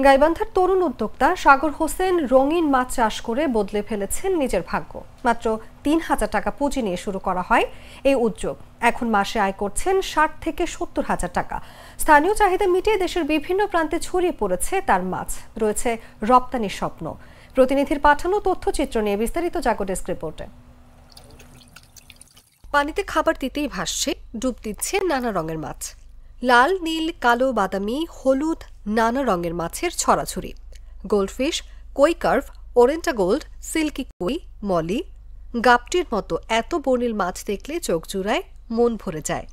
গাইবান্ধার তরুণ উদ্যোক্তা সাগর হোসেন রঙিন মাছ চাষ করে বদলে ফেলেছেন নিজের ভাগ্য। মাত্র ৩,০০০ টাকা পুঁজি নিয়ে শুরু করা হয় এই উদ্যোগ। এখন মাসে আয় করছেন ৬০ থেকে ৭০,০০০ টাকা। স্থানীয় চাহিদা মিটিয়ে দেশের বিভিন্ন প্রান্তে ছড়িয়ে পড়েছে তার মাছ। রয়েছে রপ্তানির স্বপ্ন। প্রতিনিধির পাঠানো তথ্যচিত্র নিয়ে বিস্তারিত জাগো ডেস্ক রিপোর্টে। পানিতে খাবার দিতেই ভাসছে, ডুব দিচ্ছে নানা রঙের মাছ। লাল, নীল, কালো, বাদামি, হলুদ নানা রঙের মাছের ছড়াছড়ি। গোল্ডফিশ, কই কার্ভ, ওরেন্টা গোল্ড, সিল্কি কই, মলি, গাপটির মতো এত বর্ণিল মাছ দেখলে চোখ জুড়ায়, মন ভরে যায়।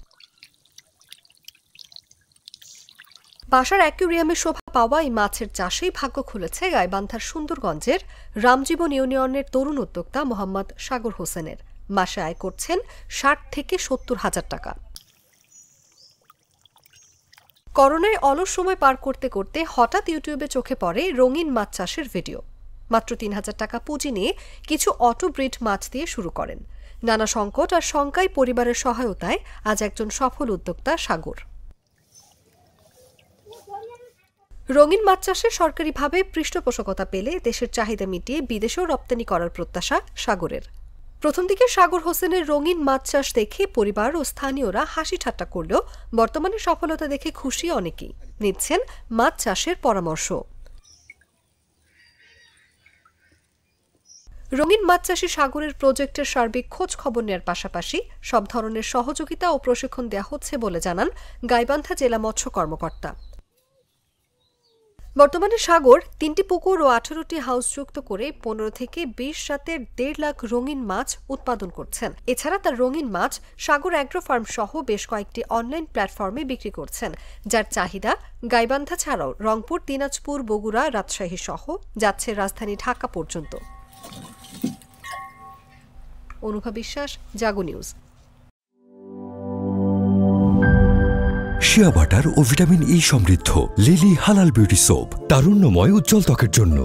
বাসার অ্যাকুরিয়ামে শোভা পাওয়া এই মাছের চাষেই ভাগ্য খুলেছে গাইবান্ধার সুন্দরগঞ্জের রামজীবন ইউনিয়নের তরুণ উদ্যোক্তা মোহাম্মদ সাগর হোসেনের। মাসে আয় করছেন ৬০ থেকে ৭০,০০০ টাকা। করোনায় অলস সময় পার করতে করতে হঠাৎ ইউটিউবে চোখে পড়ে রঙিন মাছ চাষের ভিডিও। মাত্র ৩,০০০ টাকা পুঁজি নিয়ে কিছু অটো ব্রিড মাছ দিয়ে শুরু করেন। নানা সংকট আর শঙ্কায় পরিবারের সহায়তায় আজ একজন সফল উদ্যোক্তা সাগর। রঙিন মাছ চাষে সরকারিভাবে পৃষ্ঠপোষকতা পেলে দেশের চাহিদা মিটিয়ে বিদেশেও রপ্তানি করার প্রত্যাশা সাগরের। প্রথম দিকে সাগর হোসেনের রঙিন মাছ চাষ দেখে পরিবার ও স্থানীয়রা হাসি ঠাট্টা করলেও বর্তমানে সফলতা দেখে খুশি অনেকেই। নিচ্ছেন মাছ চাষের পরামর্শ। রঙিন মাছ চাষী সাগরের প্রজেক্টের সার্বিক খোঁজ খবর নেওয়ার পাশাপাশি সব ধরনের সহযোগিতা ও প্রশিক্ষণ দেওয়া হচ্ছে বলে জানান গাইবান্ধা জেলা মৎস্য কর্মকর্তা। বর্তমানে সাগর ৩টি পুকুর ও ১৮টি হাউস যুক্ত করে ১৫ থেকে ২০ জাতের ১.৫ লাখ রঙিন মাছ উৎপাদন করছেন। এছাড়া তার রঙিন মাছ সাগর অ্যাগ্রো ফার্ম সহ বেশ কয়েকটি অনলাইন প্ল্যাটফর্মে বিক্রি করছেন, যার চাহিদা গাইবান্ধা ছাড়াও রংপুর, দিনাজপুর, বগুড়া, রাজশাহী সহ যাচ্ছে রাজধানী ঢাকা পর্যন্ত। অনুভা বিশ্বাস, জাগো নিউজ। শিয়া বাটার ও ভিটামিন ই সমৃদ্ধ লিলি হালাল বিউটি সোপ, তারুণ্যময় উজ্জ্বল ত্বকের জন্য।